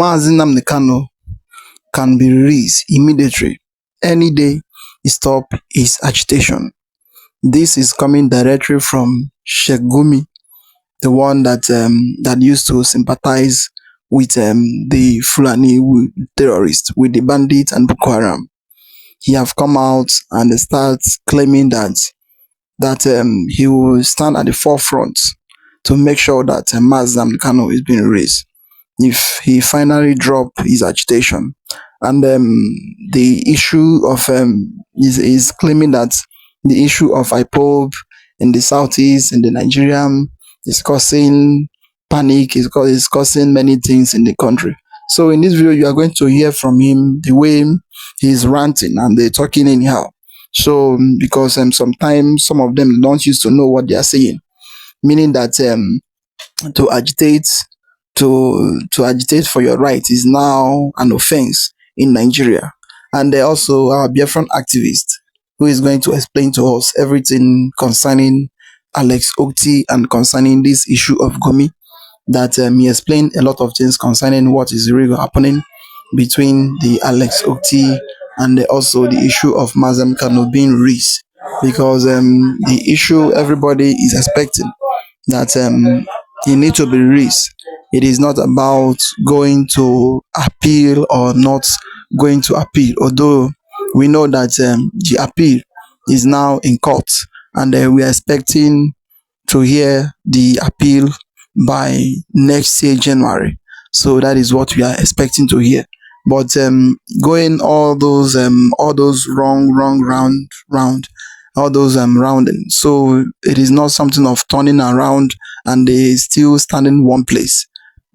Nnamdi Kanu can be released immediately, any day he stop his agitation. This is coming directly from Sheikh Gumi, the one that used to sympathize with the Fulani terrorists, with the bandits and Boko Haram. He have come out and start claiming that he will stand at the forefront to make sure that Nnamdi Kanu is being raised if he finally drop his agitation. And the issue of is claiming that the issue of IPOB in the southeast in the Nigerian is causing panic, is causing many things in the country. So in this video, you are going to hear from him the way he's ranting and they're talking anyhow. So because sometimes some of them don't used to know what they are saying, meaning that to agitate for your right is now an offense in Nigeria. And also our Biafran activist who is going to explain to us everything concerning Alex Okti and concerning this issue of Gumi, that he explained a lot of things concerning what is really happening between the Alex Okti and also the issue of Nnamdi Kanu being raised, because the issue everybody is expecting that he need to be raised. It is not about going to appeal or not going to appeal, although we know that the appeal is now in court, and we are expecting to hear the appeal by next year January. So that is what we are expecting to hear. But going all those wrong round, all those rounding. So it is not something of turning around and they still standing one place.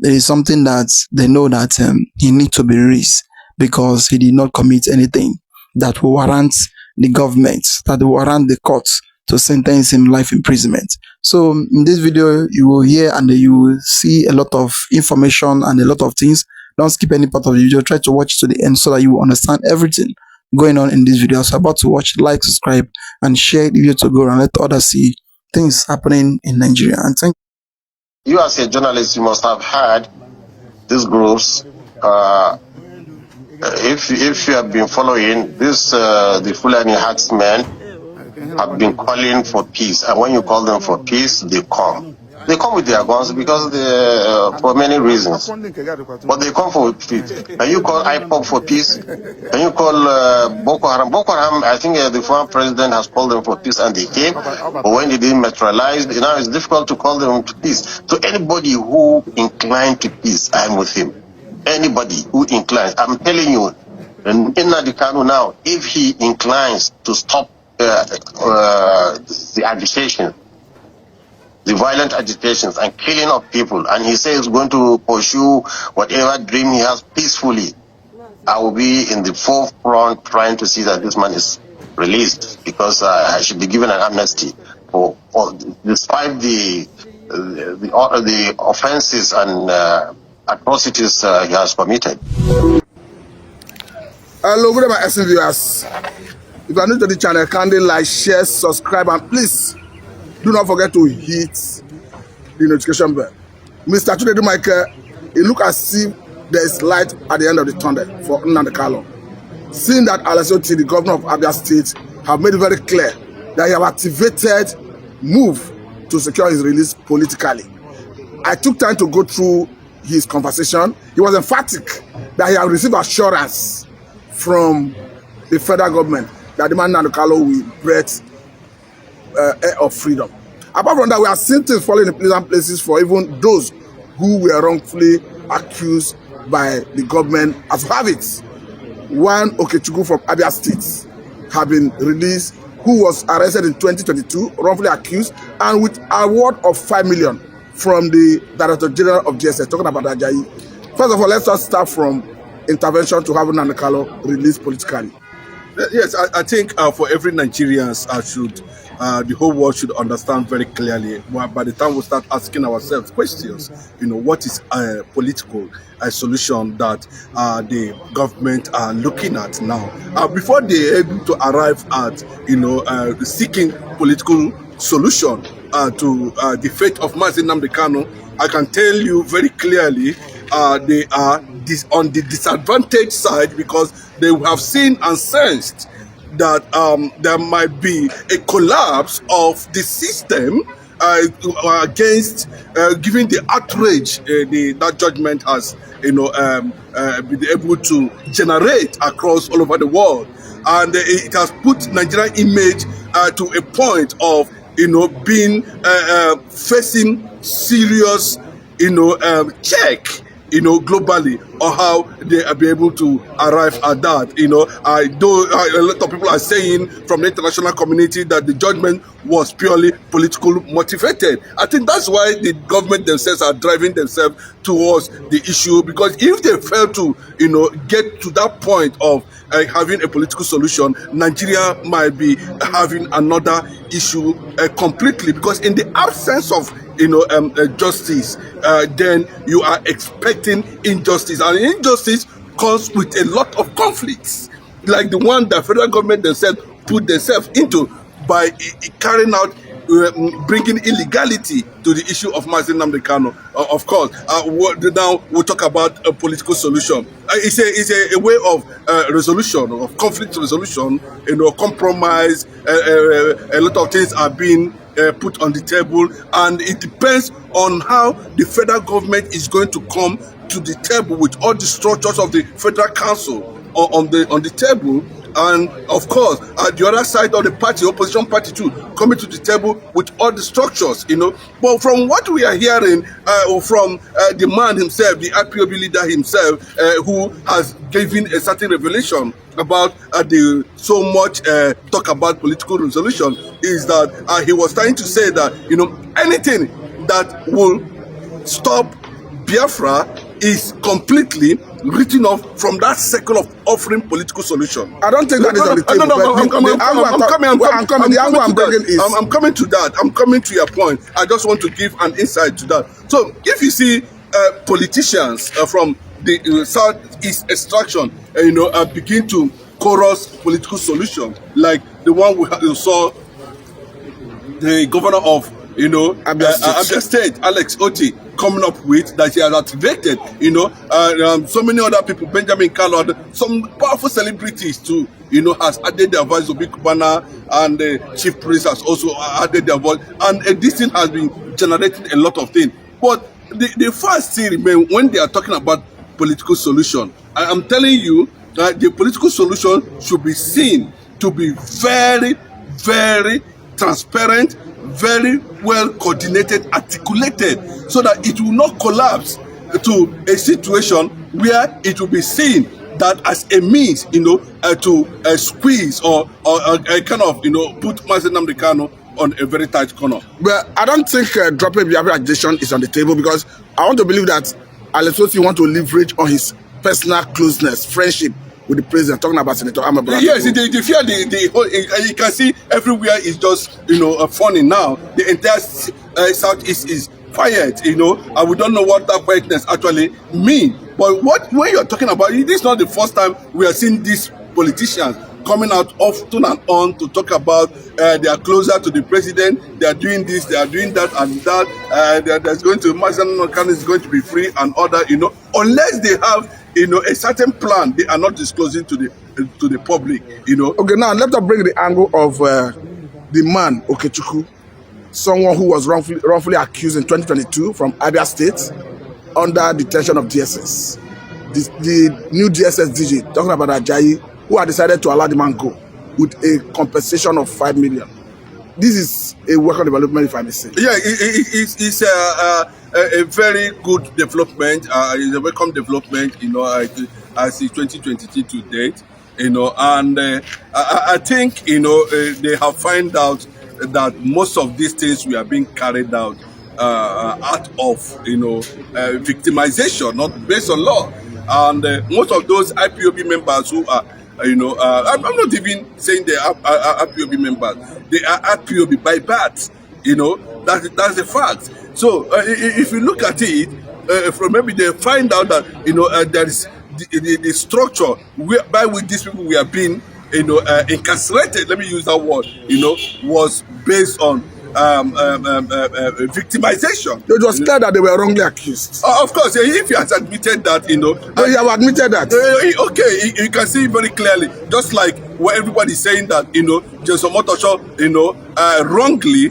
It is something that they know that he need to be released because he did not commit anything that will warrant the government, that will warrant the courts to sentence him life imprisonment. So in this video, you will hear and you will see a lot of information and a lot of things. Don't skip any part of the video. Try to watch to the end so that you will understand everything going on in this video. So about to watch, like, subscribe, and share the video to go and let others see things happening in Nigeria. And thank you. As a journalist, you must have heard these groups. If you have been following this, the Fulani herdsmen have been calling for peace, and when you call them for peace, they come. They come with their guns because they, for many reasons. But they come for peace. And you call IPOB for peace. And you call Boko Haram. Boko Haram, I think the former president has called them for peace and they came. But when they didn't materialize, now it's difficult to call them to peace. So anybody who inclined to peace, I'm with him. Anybody who inclines, I'm telling you, Nnamdi Kanu now, if he inclines to stop the agitation, the violent agitations and killing of people, and he says he's going to pursue whatever dream he has peacefully, I will be in the forefront trying to see that this man is released, because I should be given an amnesty for despite the offenses and atrocities he has committed. Hello, good my SM viewers. If you are new to the channel, kindly like, share, subscribe, and please do not forget to hit the notification bell. Mr. Chinedu Michael, it looks as if there is light at the end of the tunnel for Nnamdi Kanu. Seeing that Alex Okti, the governor of Abia State, have made it very clear that he have activated move to secure his release politically. I took time to go through his conversation. He was emphatic that he has received assurance from the federal government that the man Nnamdi Kanu will breathe air of freedom. Apart from that, we are seeing things falling in pleasant places for even those who were wrongfully accused by the government. As we have it, one Okechukwu from Abia State have been released, who was arrested in 2022, wrongfully accused, and with award of 5 million from the Director General of GSS, talking about Ajayi. First of all, let's just start from intervention to have Nnamdi Kanu released politically. Yes, I think for every Nigerians, the whole world should understand very clearly. By the time we start asking ourselves questions, what is a political solution that the government are looking at now? Before they're able to arrive at, seeking political solution to the fate of Nnamdi Kanu, I can tell you very clearly they are on the disadvantaged side, because they have seen and sensed that there might be a collapse of the system against giving the outrage that judgment has been able to generate across all over the world, and it has put Nigerian image to a point of being facing serious check globally, or how they are be able to arrive at that. Though a lot of people are saying from the international community that the judgment was purely political motivated. I think that's why the government themselves are driving themselves towards the issue, because if they fail to get to that point of having a political solution, Nigeria might be having another issue completely, because in the absence of justice, then you are expecting injustice, and injustice comes with a lot of conflicts, like the one that federal government themselves put themselves into by carrying out bringing illegality to the issue of Nnamdi Kanu. Of course, now we'll talk about a political solution. It's a way of resolution, of conflict resolution, compromise. A lot of things are being put on the table, and it depends on how the federal government is going to come to the table with all the structures of the federal council on the table. And of course, at the other side of the party, opposition party too, coming to the table with all the structures, But from what we are hearing from the man himself, the IPOB leader himself, who has given a certain revelation about the so much talk about political resolution, is that he was trying to say that anything that will stop Biafra is completely written off from that circle of offering political solution. I don't think that is on the table. I'm coming to that. I'm coming to your point. I just want to give an insight to that. So if you see politicians from the Southeast extraction, begin to chorus political solutions, like the one we saw the governor of Abia State, Alex Oti, coming up with, that he has activated, so many other people, Benjamin Kanu, some powerful celebrities too, has added their voice. Obi Kubana and the chief priest has also added their voice, and this thing has been generating a lot of things. But the first thing remains when they are talking about political solution. I'm telling you that the political solution should be seen to be very, very transparent, very well coordinated, articulated, so that it will not collapse to a situation where it will be seen that as a means, to squeeze or kind of, put Nnamdi Kanu on a very tight corner. But I don't think dropping Biafra agitation is on the table, because I want to believe that Alex Oti want to leverage on his personal closeness, friendship with the president, talking about Senator Amabra. Yes, the fear, the whole, you can see everywhere is just, funny now. The entire Southeast is quiet, and we don't know what that quietness actually means. But when you're talking about it, this is not the first time we are seeing these politicians coming out often and on to talk about they are closer to the president, they are doing this, they are doing that and that, there's going to, Nnamdi Kanu is going to be free and other, unless they have a certain plan they are not disclosing to the public, Okay, now let us bring the angle of the man Okechukwu, someone who was wrongfully accused in 2022 from Abia State under detention of DSS. The new DSS DG, talking about Ajayi, who had decided to allow the man go with a compensation of 5 million. This is a welcome development, if I may say. Yeah, it's a very good development. It's a welcome development, as 2023 to date, and I think, they have found out that most of these things we are being carried out of, victimization, not based on law. And most of those IPOB members who are, I'm not even saying they are IPOB members. They are IPOB by birth. That's the fact. So if you look at it, from maybe they find out that there is the structure by which these people were being incarcerated. Let me use that word. Was based on victimization. It was clear that they were wrongly accused. Of course, if he has admitted that, They have admitted that. okay, you can see very clearly, just like what everybody is saying that, Jason Motosho, wrongly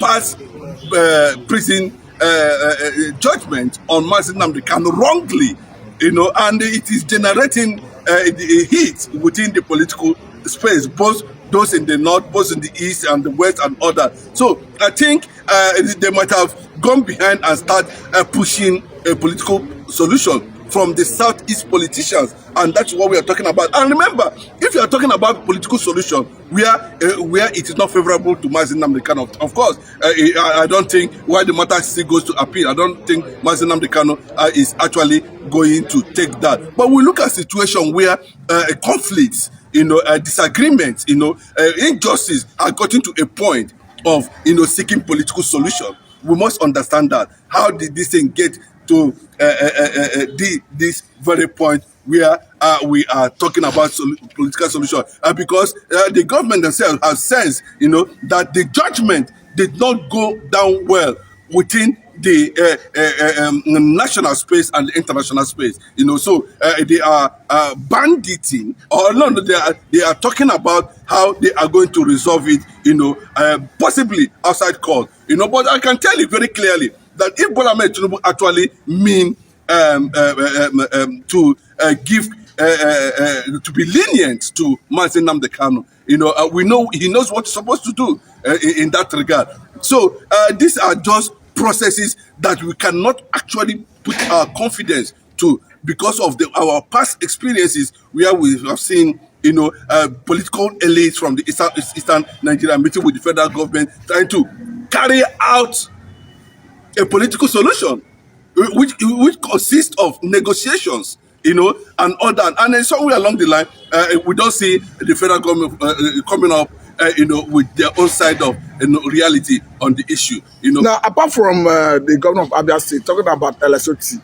passed prison judgment on Nnamdi Kanu wrongly, and it is generating a heat within the political space, both those in the north, both in the east and the west and others. So I think they might have gone behind and start pushing a political solution from the southeast politicians, and that's what we are talking about. And remember, if you are talking about political solution where it is not favorable to Nnamdi Kanu, of course, I don't think why the matter still goes to appeal. I don't think Nnamdi Kanu is actually going to take that. But we look at a situation where conflicts, disagreements, injustice are getting to a point of seeking political solution. We must understand that. How did this thing get to this very point where we are talking about political solution? Because the government themselves have sensed, that the judgment did not go down well within the national space and the international space, so they are banditing, or no, they are talking about how they are going to resolve it, possibly outside court, but I can tell you very clearly that if Bola Ahmed Tinubu actually mean to give to be lenient to Nnamdi Kanu, we know he knows what he's supposed to do in that regard. So these are just processes that we cannot actually put our confidence to because of our past experiences where we have seen political elites from the eastern Nigeria meeting with the federal government trying to carry out a political solution which consists of negotiations, and other. And then somewhere along the line, we don't see the federal government coming up, with their own side of reality on the issue. Now, apart from the governor of Abia State talking about LSOT,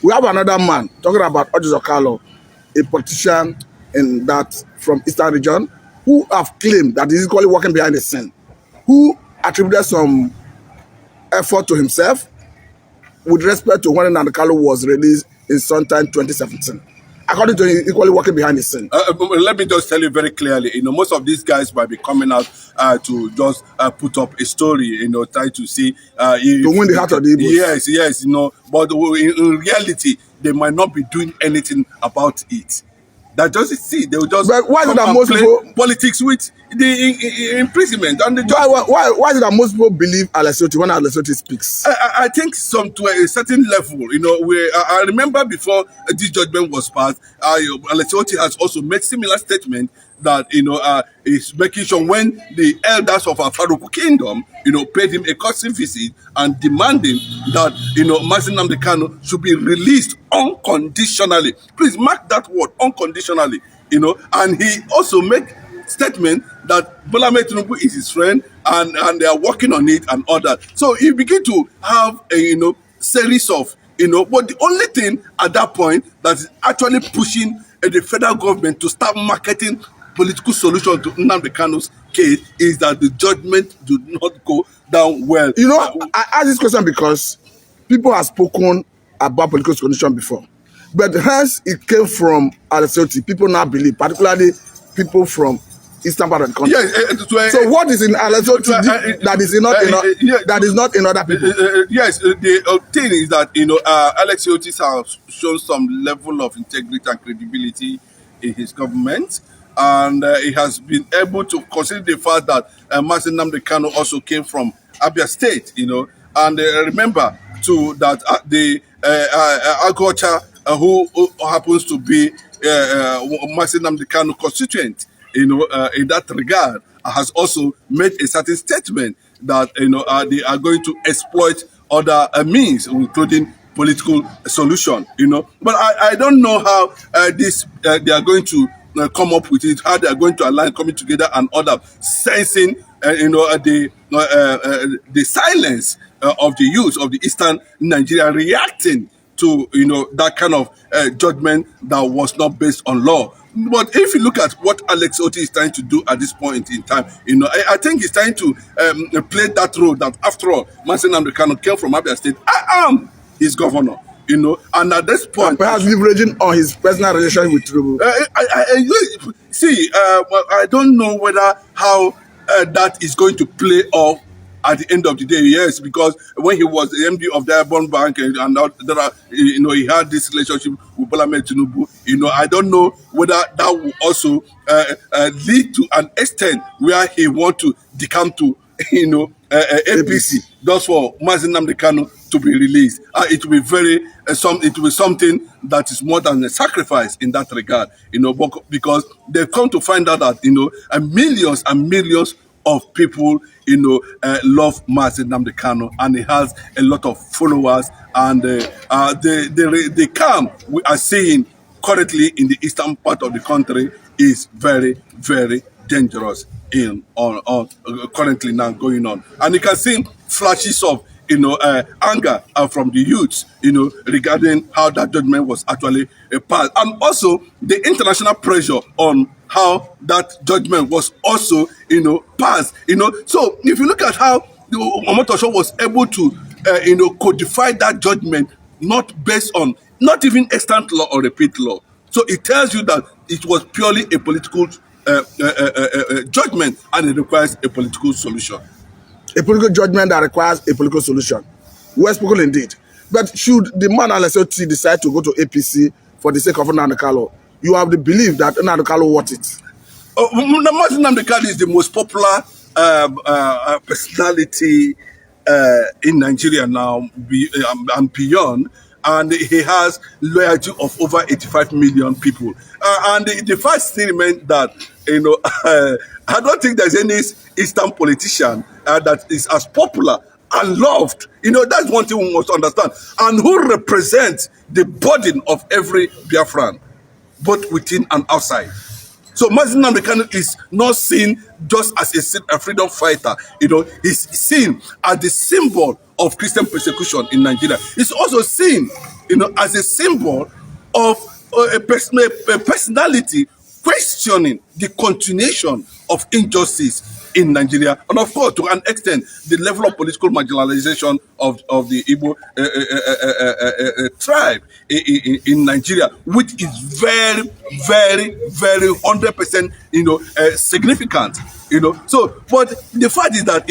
we have another man talking about Okalo, a politician in that from Eastern region, who have claimed that he's equally working behind the scene, who attributed some effort to himself with respect to when Nnamdi Kanu was released in sometime 2017. According to him, equally working behind the scene. Let me just tell you very clearly, most of these guys might be coming out to just put up a story, try to see to win the heart of the Igbos. Yes, but in reality, they might not be doing anything about it. That just see, they will just but why is it that most people politics with the imprisonment and the why is it that most people believe Alessoti when Alessoti speaks? I think to a certain level, I remember before this judgment was passed, Alessoti has also made similar statement that is making sure when the elders of our Faruku kingdom paid him a courtesy visit and demanding that Nnamdi Kanu should be released unconditionally. Please mark that word, unconditionally. And he also made statement that Bola Ahmed Tinubu is his friend and they are working on it and all that. So you begin to have a series of but the only thing at that point that is actually pushing the federal government to start marketing political solution to Nnamdi Kanu's case is that the judgment do not go down well. I ask this question because people have spoken about political solution before, but hence it came from Alessoti. People now believe, particularly people from eastern part of the country. Yes, so what is in Alessoti that is not in other people? Yes, the thing is that Alex Otis has shown some level of integrity and credibility in his government. And he has been able to consider the fact that Nnamdi Kanu also came from Abia State, And remember, too, that the Agocha, who happens to be Nnamdi Kanu constituent, in that regard, has also made a certain statement that, they are going to exploit other means, including political solution, But I don't know how they are going to come up with it, how they are going to align, coming together and other, sensing, the silence of the youth of the Eastern Nigeria reacting to that kind of judgment that was not based on law. But if you look at what Alex Oti is trying to do at this point in time, I think he's trying to play that role that, after all, Nnamdi Kanu came from Abia State. I am his governor, and at this point, perhaps leveraging on his personal relationship with Tinubu. See, well, I don't know whether how that is going to play off at the end of the day. Yes, because when he was the MD of Diamond Bank and there are, he had this relationship with Bola Ahmed Tinubu. I don't know whether that will also lead to an extent where he want to decamp to, APC, just for Nnamdi Kanu to be released. It will be it will be something that is more than a sacrifice in that regard, because they've come to find out that, millions and millions of people, love Nnamdi Kanu, and he has a lot of followers, and the calm we are seeing currently in the eastern part of the country is very, very dangerous currently now going on. And you can see flashes of anger from the youths, regarding how that judgment was actually passed, and also the international pressure on how that judgment was also passed. So if you look at how Omotosho was able to codify that judgment, not based on not even extant law or repeat law. So it tells you that it was purely a political judgment, and it requires a political solution. A political judgment that requires a political solution. Well spoken indeed. But should the man Alex Oti decide to go to APC for the sake of Nnamdi Kanu, you have the belief that Nnamdi Kanu worth it? Nnamdi Kanu is the most popular personality in Nigeria now and beyond, and he has loyalty of over 85 million people. And the fact still remains that I don't think there's any Eastern politician that is as popular and loved. That's one thing we must understand, and who represents the burden of every Biafran, both within and outside. So Nnamdi Kanu is not seen just as a freedom fighter. He's seen as the symbol of Christian persecution in Nigeria. He's also seen, as a symbol of a personality questioning the continuation of injustice in Nigeria, and of course, to an extent, the level of political marginalization of the Igbo tribe in Nigeria, which is very, very, very 100% significant. So, but the fact is that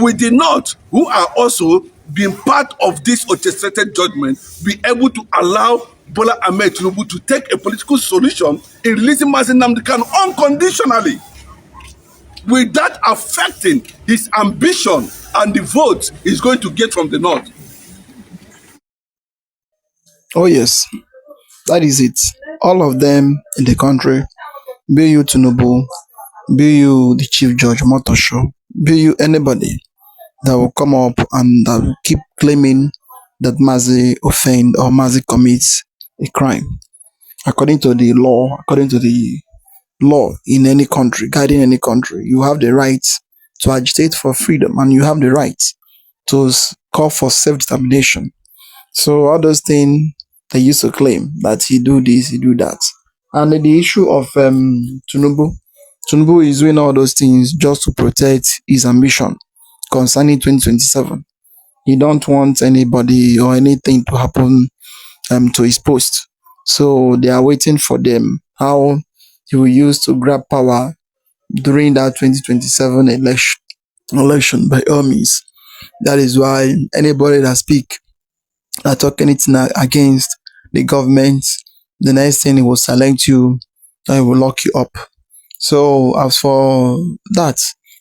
we did not, who are also being part of this orchestrated judgment, be able to allow Bola Ahmed Tinubu to take a political solution in releasing Nnamdi Kanu unconditionally, without affecting his ambition and the votes he's going to get from the north. Oh yes, that is it. All of them in the country, be you Tinubu, be you the Chief Judge Motosho, be you anybody that will come up and that will keep claiming that Mazi offend or Mazi commits a crime. According to the law in any country, guiding any country, you have the right to agitate for freedom, and you have the right to call for self-determination. So all those things they used to claim that he do this, he do that. And the issue of Tinubu is doing all those things just to protect his ambition concerning 2027. He don't want anybody or anything to happen to his post. So they are waiting for them how he will use to grab power during that 2027 election by all means. That is why anybody that speak that talk anything against the government, the next thing he will select you and he will lock you up. So as for that,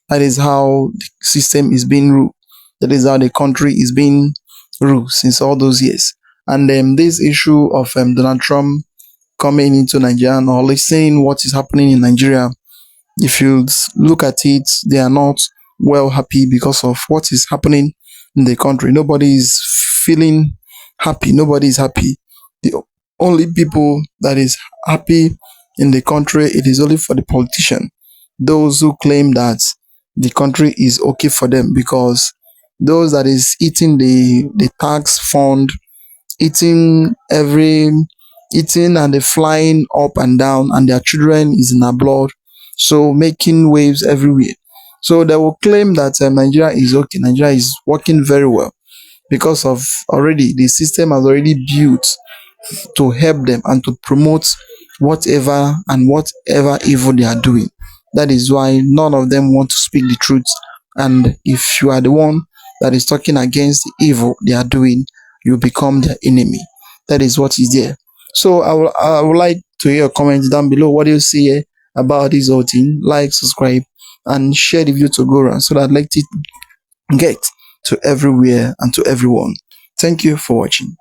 that is how the system is being ruled. That is how the country is being ruled since all those years. And this issue of Donald Trump coming into Nigeria or listening what is happening in Nigeria, if you look at it, they are not well happy because of what is happening in the country. Nobody is feeling happy. Nobody is happy. The only people that is happy in the country, it is only for the politician. Those who claim that the country is okay for them, because those that is eating the tax fund eating and they're flying up and down, and their children is in abroad, so making waves everywhere. So they will claim that Nigeria is okay, Nigeria is working very well, because of already the system has already built to help them and to promote whatever evil they are doing. That is why none of them want to speak the truth. And if you are the one that is talking against the evil they are doing, you become their enemy. That is what is there. So I would like to hear your comments down below. What do you see about this whole thing? Like, subscribe, and share the video to go around so that let it get to everywhere and to everyone. Thank you for watching.